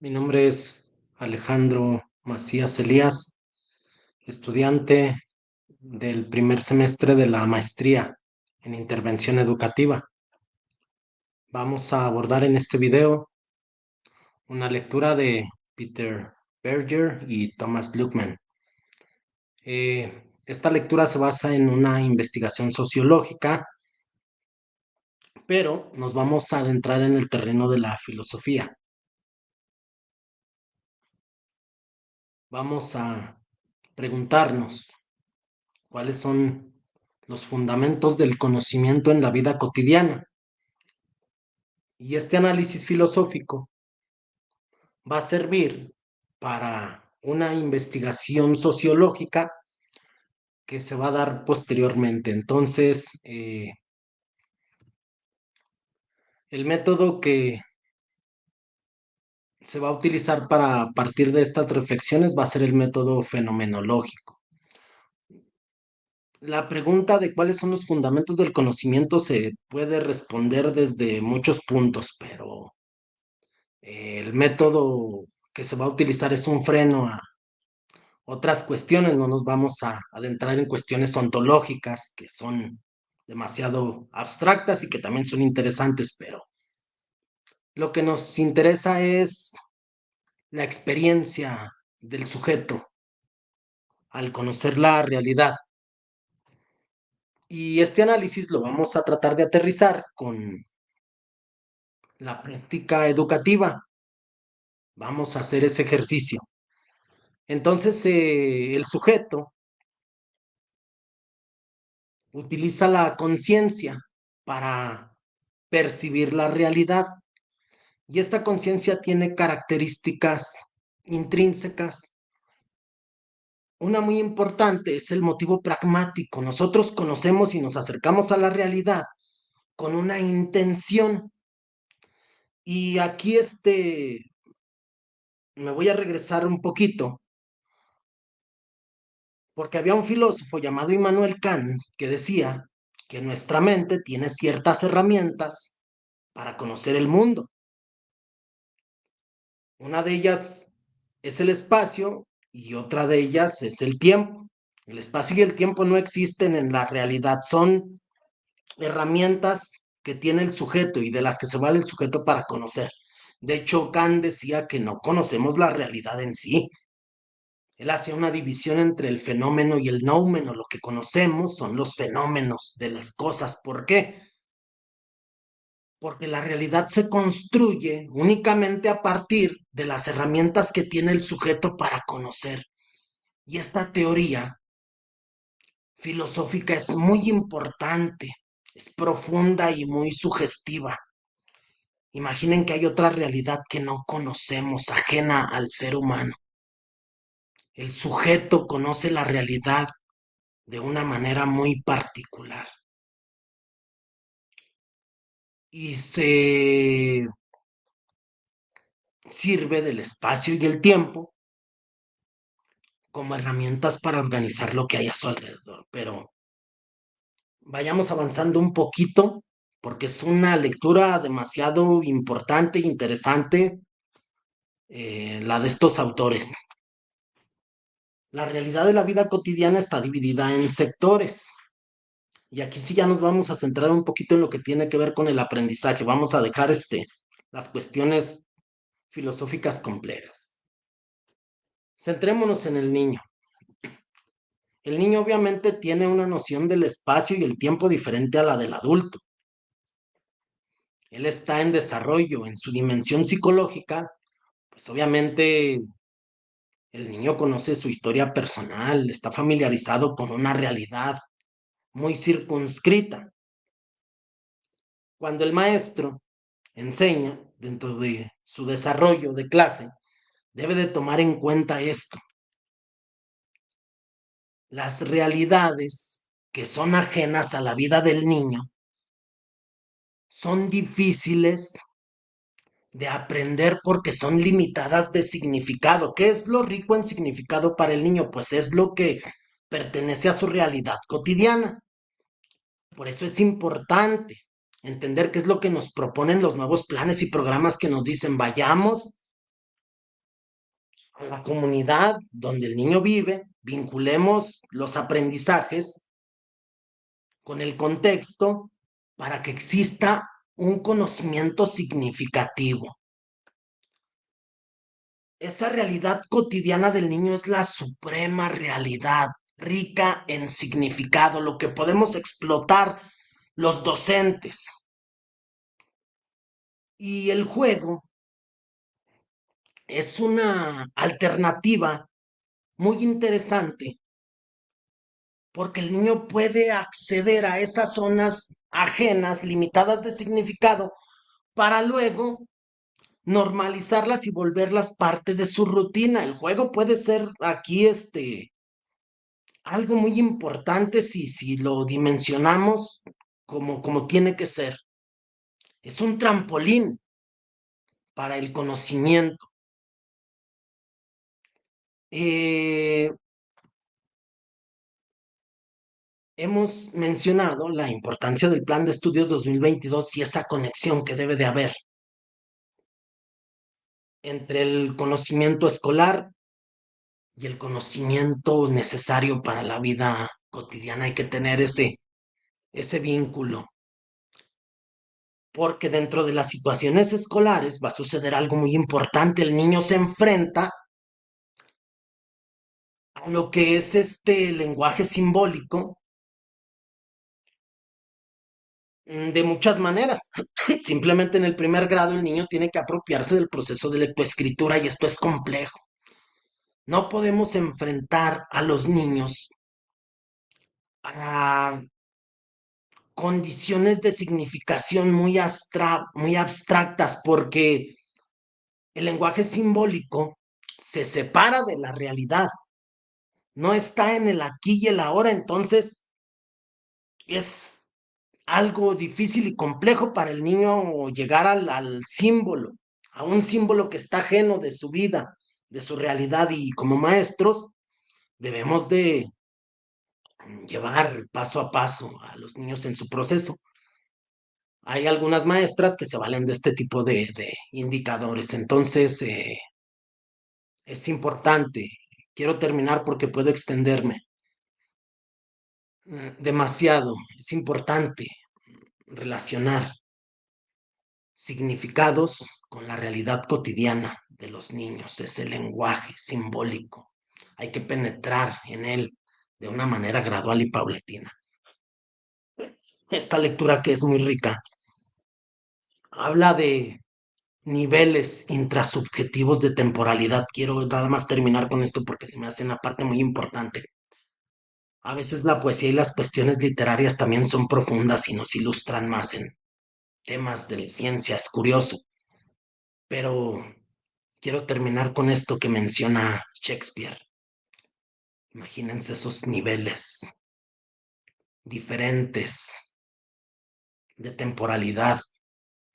Mi nombre es Alejandro Macías Elías, estudiante del primer semestre de la maestría en intervención educativa. Vamos a abordar en este video una lectura de Peter Berger y Thomas Luckman. Esta lectura se basa en una investigación sociológica, pero nos vamos a adentrar en el terreno de la filosofía. Vamos a preguntarnos cuáles son los fundamentos del conocimiento en la vida cotidiana. Y este análisis filosófico va a servir para una investigación sociológica que se va a dar posteriormente. Entonces, el método que se va a utilizar para partir de estas reflexiones va a ser el método fenomenológico. La pregunta de cuáles son los fundamentos del conocimiento se puede responder desde muchos puntos, pero el método que se va a utilizar es un freno a otras cuestiones. No nos vamos a adentrar en cuestiones ontológicas que son demasiado abstractas y que también son interesantes, pero lo que nos interesa es la experiencia del sujeto al conocer la realidad. Y este análisis lo vamos a tratar de aterrizar con la práctica educativa. Vamos a hacer ese ejercicio. Entonces, el sujeto utiliza la conciencia para percibir la realidad y esta conciencia tiene características intrínsecas. Una muy importante es el motivo pragmático. Nosotros conocemos y nos acercamos a la realidad con una intención. Y aquí me voy a regresar un poquito, porque había un filósofo llamado Immanuel Kant que decía que nuestra mente tiene ciertas herramientas para conocer el mundo. Una de ellas es el espacio y otra de ellas es el tiempo. El espacio y el tiempo no existen en la realidad, son herramientas que tiene el sujeto y de las que se vale el sujeto para conocer. De hecho, Kant decía que no conocemos la realidad en sí. Él hacía una división entre el fenómeno y el noumeno. Lo que conocemos son los fenómenos de las cosas. ¿Por qué? Porque la realidad se construye únicamente a partir de las herramientas que tiene el sujeto para conocer. Y esta teoría filosófica es muy importante, es profunda y muy sugestiva. Imaginen que hay otra realidad que no conocemos, ajena al ser humano. El sujeto conoce la realidad de una manera muy particular y se sirve del espacio y el tiempo como herramientas para organizar lo que hay a su alrededor. Pero vayamos avanzando un poquito porque es una lectura demasiado importante e interesante, la de estos autores. La realidad de la vida cotidiana está dividida en sectores. Y aquí sí ya nos vamos a centrar un poquito en lo que tiene que ver con el aprendizaje. Vamos a dejar las cuestiones filosóficas complejas. Centrémonos en el niño. El niño obviamente tiene una noción del espacio y el tiempo diferente a la del adulto. Él está en desarrollo, en su dimensión psicológica, pues obviamente el niño conoce su historia personal, está familiarizado con una realidad muy circunscrita. Cuando el maestro enseña dentro de su desarrollo de clase, debe de tomar en cuenta esto. Las realidades que son ajenas a la vida del niño son difíciles de aprender porque son limitadas de significado. ¿Qué es lo rico en significado para el niño? Pues es lo que pertenece a su realidad cotidiana. Por eso es importante entender qué es lo que nos proponen los nuevos planes y programas que nos dicen vayamos a la comunidad donde el niño vive, vinculemos los aprendizajes con el contexto para que exista un conocimiento significativo. Esa realidad cotidiana del niño es la suprema realidad, rica en significado, lo que podemos explotar los docentes. Y el juego es una alternativa muy interesante porque el niño puede acceder a esas zonas ajenas, limitadas de significado, para luego normalizarlas y volverlas parte de su rutina. El juego puede ser aquí algo muy importante si lo dimensionamos como tiene que ser. Es un trampolín para el conocimiento. Eh, Hemos mencionado la importancia del Plan de Estudios 2022 y esa conexión que debe de haber entre el conocimiento escolar y el conocimiento necesario para la vida cotidiana. Hay que tener ese vínculo, porque dentro de las situaciones escolares va a suceder algo muy importante. El niño se enfrenta a lo que es este lenguaje simbólico de muchas maneras. Simplemente en el primer grado el niño tiene que apropiarse del proceso de lectoescritura y esto es complejo. No podemos enfrentar a los niños a condiciones de significación muy abstractas porque el lenguaje simbólico se separa de la realidad, no está en el aquí y el ahora, entonces es algo difícil y complejo para el niño llegar al símbolo, a un símbolo que está ajeno de su vida, de su realidad y como maestros debemos de llevar paso a paso a los niños en su proceso. Hay algunas maestras que se valen de este tipo de indicadores, entonces es importante. Quiero terminar porque puedo extenderme demasiado. Es importante relacionar significados con la realidad cotidiana de los niños, ese lenguaje simbólico. Hay que penetrar en él de una manera gradual y paulatina. Esta lectura que es muy rica habla de niveles intrasubjetivos de temporalidad. Quiero nada más terminar con esto porque se me hace una parte muy importante. A veces la poesía y las cuestiones literarias también son profundas y nos ilustran más en temas de la ciencia. Es curioso, pero quiero terminar con esto que menciona Shakespeare. Imagínense esos niveles diferentes de temporalidad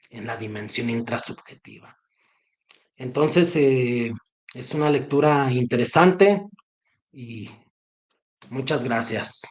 en la dimensión intrasubjetiva. Entonces, es una lectura interesante y muchas gracias.